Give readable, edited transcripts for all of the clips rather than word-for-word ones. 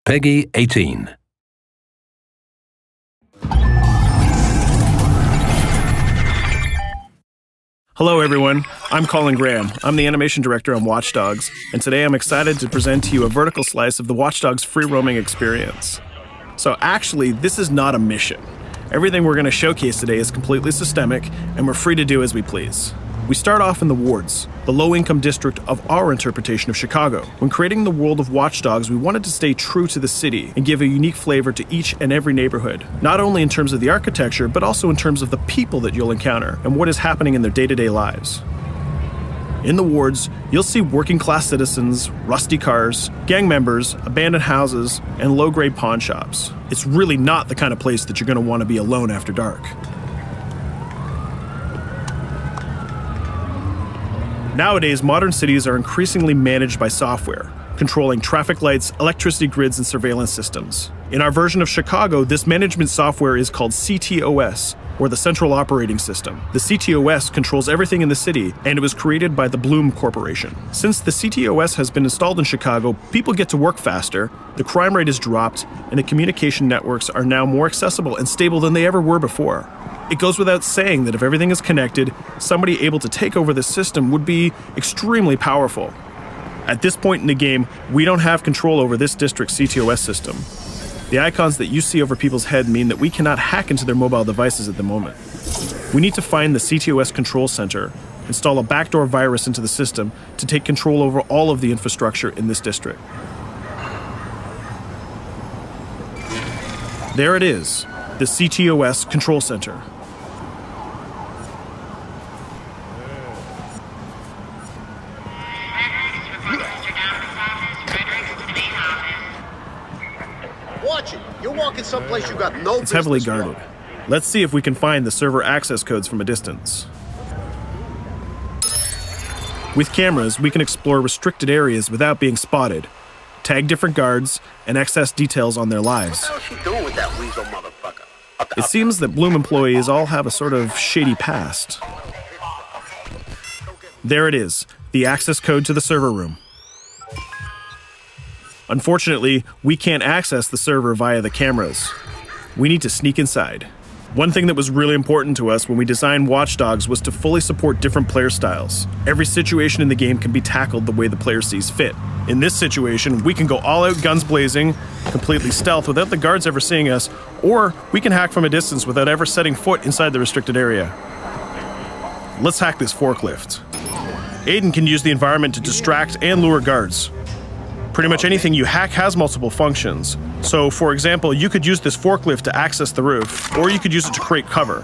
Peggy 18. Hello everyone, I'm Colin Graham. I'm the animation director on Watch Dogs, and today I'm excited to present to you a vertical slice of the Watch Dogs free roaming experience. So actually, this is not a mission. Everything we're going to showcase today is completely systemic, and we're free to do as we please. We start off in the wards, the low-income district of our interpretation of Chicago. When creating the world of Watch Dogs, we wanted to stay true to the city and give a unique flavor to each and every neighborhood, not only in terms of the architecture, but also in terms of the people that you'll encounter and what is happening in their day-to-day lives. In the wards, you'll see working-class citizens, rusty cars, gang members, abandoned houses, and low-grade pawn shops. It's really not the kind of place that you're going to want to be alone after dark. Nowadays, modern cities are increasingly managed by software, controlling traffic lights, electricity grids, and surveillance systems. In our version of Chicago, this management software is called CTOS, or the Central Operating System. The CTOS controls everything in the city, and it was created by the Bloom Corporation. Since the CTOS has been installed in Chicago, people get to work faster, the crime rate is dropped, and the communication networks are now more accessible and stable than they ever were before. It goes without saying that if everything is connected, somebody able to take over the system would be extremely powerful. At this point in the game, we don't have control over this district's CTOS system. The icons that you see over people's head mean that we cannot hack into their mobile devices at the moment. We need to find the CTOS control center, install a backdoor virus into the system to take control over all of the infrastructure in this district. There it is, the CTOS control center. Watch it. You're walking someplace you got no business. It's heavily guarded. Let's see if we can find the server access codes from a distance. With cameras, we can explore restricted areas without being spotted, tag different guards, and access details on their lives. What the hell is she doing with that weasel motherfucker? It seems that Bloom employees all have a sort of shady past. There it is, the access code to the server room. Unfortunately, we can't access the server via the cameras. We need to sneak inside. One thing that was really important to us when we designed Watch Dogs was to fully support different player styles. Every situation in the game can be tackled the way the player sees fit. In this situation, we can go all out guns blazing, completely stealth without the guards ever seeing us, or we can hack from a distance without ever setting foot inside the restricted area. Let's hack this forklift. Aiden can use the environment to distract and lure guards. Pretty much anything you hack has multiple functions. So, for example, you could use this forklift to access the roof, or you could use it to create cover.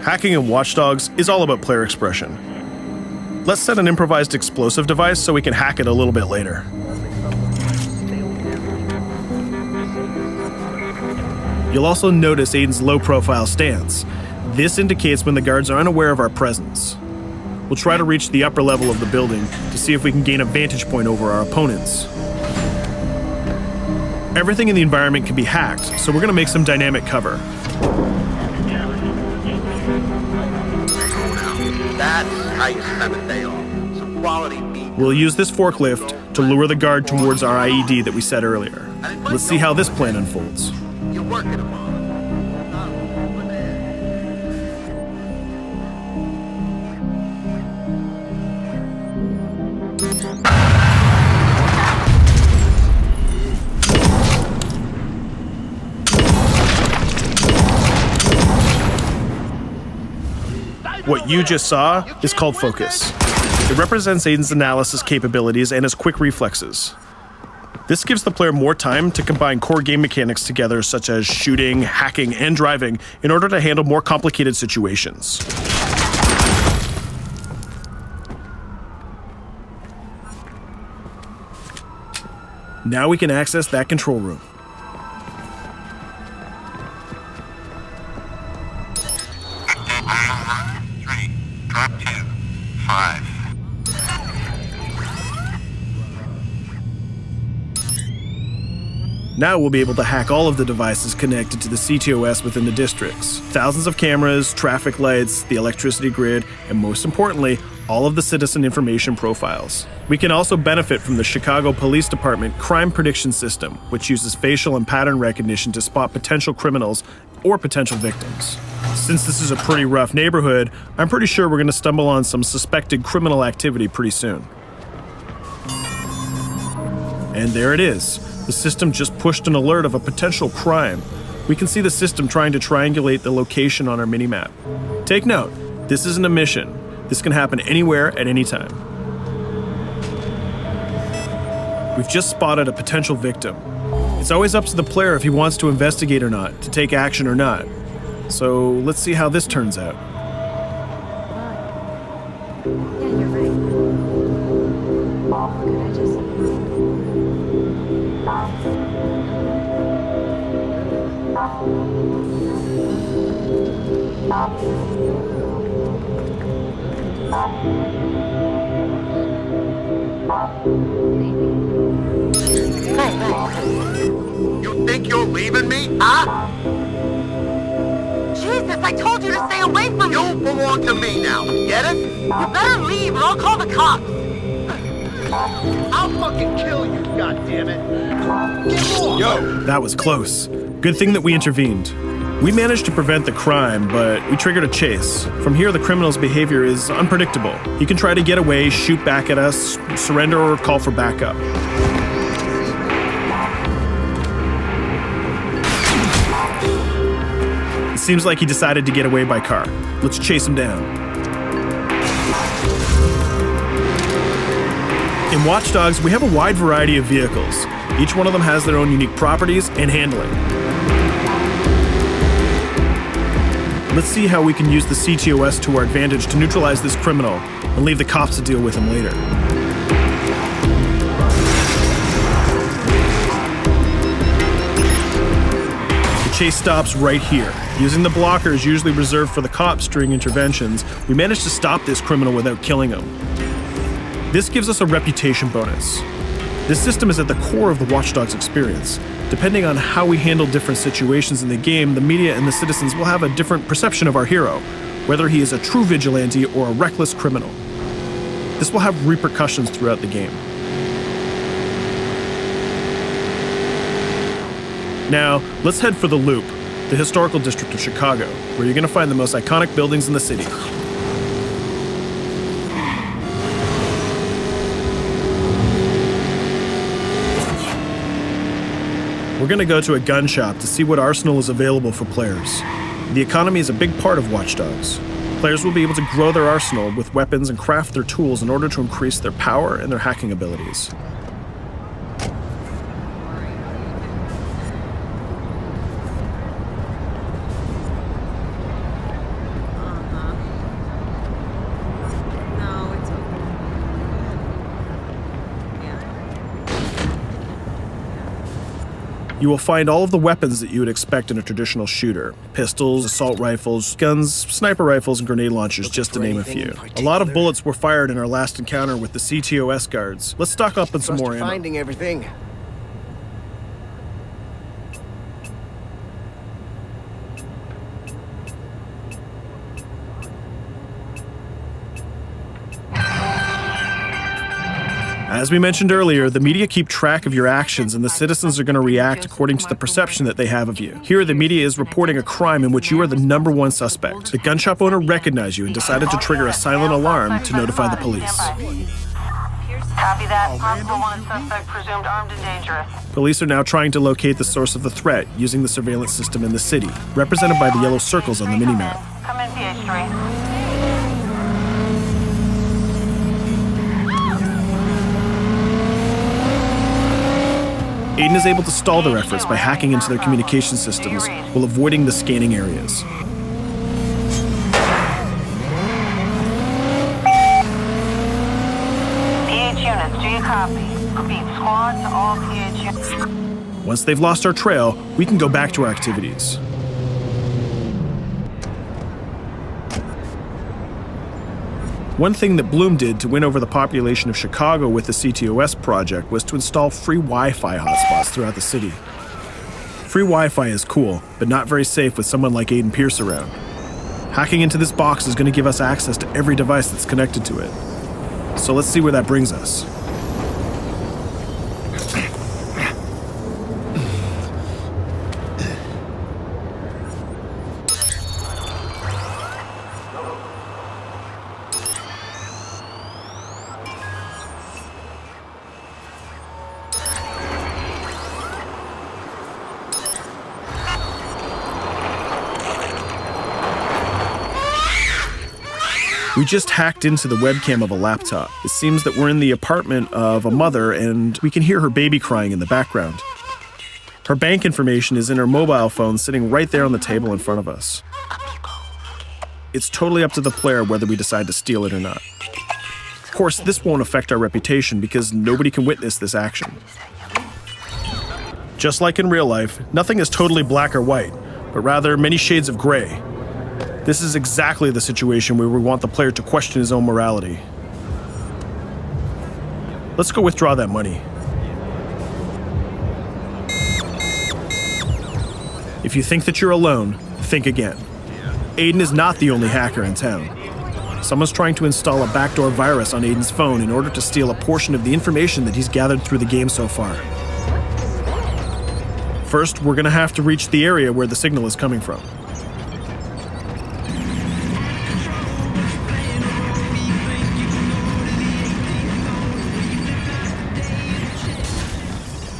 Hacking in Watch Dogs is all about player expression. Let's set an improvised explosive device so we can hack it a little bit later. You'll also notice Aiden's low-profile stance. This indicates when the guards are unaware of our presence. We'll try to reach the upper level of the building to see if we can gain a vantage point over our opponents. Everything in the environment can be hacked, so we're going to make some dynamic cover. That's how you spend a day off. Some quality meat. We'll use this forklift to lure the guard towards our IED that we set earlier. Let's see how this plan unfolds. You're working them on. What you just saw is called focus. It represents Aiden's analysis capabilities and his quick reflexes. This gives the player more time to combine core game mechanics together, such as shooting, hacking, and driving, in order to handle more complicated situations. Now we can access that control room. Drop 2, 5. Now we'll be able to hack all of the devices connected to the CTOS within the districts. Thousands of cameras, traffic lights, the electricity grid, and most importantly, all of the citizen information profiles. We can also benefit from the Chicago Police Department Crime Prediction System, which uses facial and pattern recognition to spot potential criminals or potential victims. Since this is a pretty rough neighborhood, I'm pretty sure we're going to stumble on some suspected criminal activity pretty soon. And there it is. The system just pushed an alert of a potential crime. We can see the system trying to triangulate the location on our minimap. Take note, this isn't a mission. This can happen anywhere at any time. We've just spotted a potential victim. It's always up to the player if he wants to investigate or not, to take action or not. So let's see how this turns out. Yeah, you're right. Could I just... You think you're leaving me? Huh? Jesus, I told you to stay away from me! You belong to me now. Get it? You better leave or I'll call the cops! I'll fucking kill you, goddammit. Get off! Yo! That was close. Good thing that we intervened. We managed to prevent the crime, but we triggered a chase. From here, the criminal's behavior is unpredictable. He can try to get away, shoot back at us, surrender, or call for backup. It seems like he decided to get away by car. Let's chase him down. In Watch Dogs, we have a wide variety of vehicles. Each one of them has their own unique properties and handling. Let's see how we can use the CTOS to our advantage to neutralize this criminal and leave the cops to deal with him later. The chase stops right here. Using the blockers usually reserved for the cops during interventions, we managed to stop this criminal without killing him. This gives us a reputation bonus. This system is at the core of the Watch Dogs experience. Depending on how we handle different situations in the game, the media and the citizens will have a different perception of our hero, whether he is a true vigilante or a reckless criminal. This will have repercussions throughout the game. Now, let's head for the Loop, the historical district of Chicago, where you're going to find the most iconic buildings in the city. We're going to go to a gun shop to see what arsenal is available for players. The economy is a big part of Watch Dogs. Players will be able to grow their arsenal with weapons and craft their tools in order to increase their power and their hacking abilities. No, it's okay. You will find all of the weapons that you would expect in a traditional shooter. Pistols, assault rifles, guns, sniper rifles, and grenade launchers, just to name a few. A lot of bullets were fired in our last encounter with the CTOS guards. Let's stock up on some more ammo. Finding everything. As we mentioned earlier, the media keep track of your actions and the citizens are going to react according to the perception that they have of you. Here, the media is reporting a crime in which you are the #1 suspect. The gun shop owner recognized you and decided to trigger a silent alarm to notify the police. Copy that. Possible one suspect presumed armed and dangerous. Police are now trying to locate the source of the threat using the surveillance system in the city, represented by the yellow circles on the minimap. Come in, PH3. Aiden is able to stall their efforts by hacking into their communication systems while avoiding the scanning areas. PH units, do you copy? Repeat, squad to all PH units. Once they've lost our trail, we can go back to our activities. One thing that Bloom did to win over the population of Chicago with the CTOS project was to install free Wi-Fi hotspots throughout the city. Free Wi-Fi is cool, but not very safe with someone like Aiden Pierce around. Hacking into this box is going to give us access to every device that's connected to it. So let's see where that brings us. We just hacked into the webcam of a laptop. It seems that we're in the apartment of a mother and we can hear her baby crying in the background. Her bank information is in her mobile phone sitting right there on the table in front of us. It's totally up to the player whether we decide to steal it or not. Of course, this won't affect our reputation because nobody can witness this action. Just like in real life, nothing is totally black or white, but rather many shades of gray. This is exactly the situation where we want the player to question his own morality. Let's go withdraw that money. If you think that you're alone, think again. Aiden is not the only hacker in town. Someone's trying to install a backdoor virus on Aiden's phone in order to steal a portion of the information that he's gathered through the game so far. First, we're gonna have to reach the area where the signal is coming from.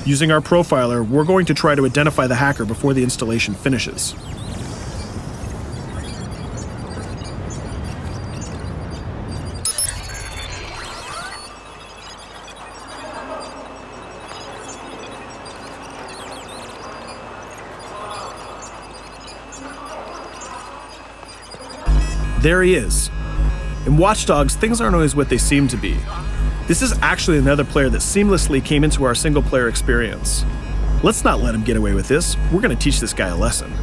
Using our profiler, we're going to try to identify the hacker before the installation finishes. There he is. In Watch Dogs, things aren't always what they seem to be. This is actually another player that seamlessly came into our single-player experience. Let's not let him get away with this. We're going to teach this guy a lesson.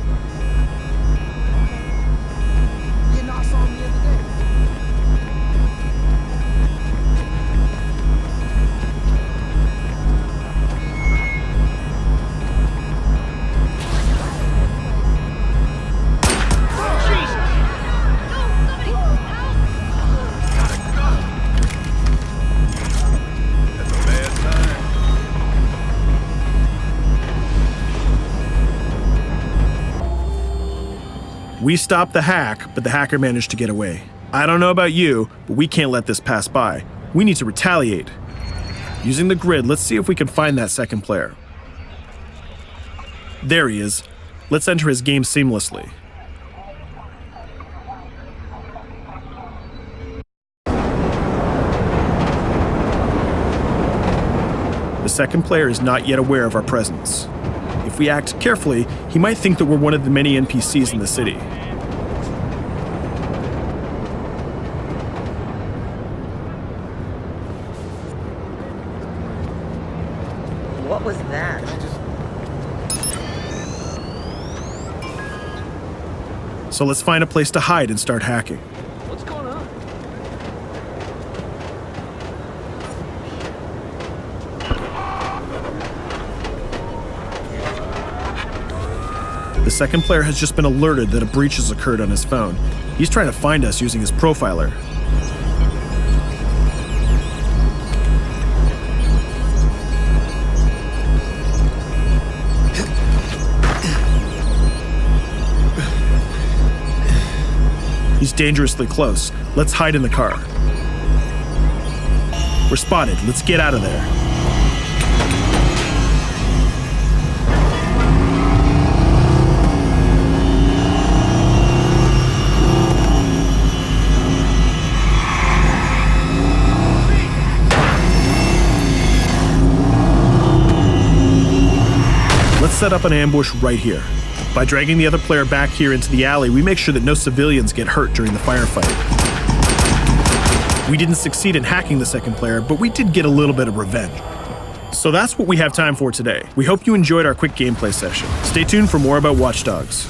We stopped the hack, but the hacker managed to get away. I don't know about you, but we can't let this pass by. We need to retaliate. Using the grid, let's see if we can find that second player. There he is. Let's enter his game seamlessly. The second player is not yet aware of our presence. If we act carefully, he might think that we're one of the many NPCs in the city. What was that? So let's find a place to hide and start hacking. What's going on? The second player has just been alerted that a breach has occurred on his phone. He's trying to find us using his profiler. He's dangerously close. Let's hide in the car. We're spotted. Let's get out of there. Let's set up an ambush right here. By dragging the other player back here into the alley, we make sure that no civilians get hurt during the firefight. We didn't succeed in hacking the second player, but we did get a little bit of revenge. So that's what we have time for today. We hope you enjoyed our quick gameplay session. Stay tuned for more about Watch Dogs.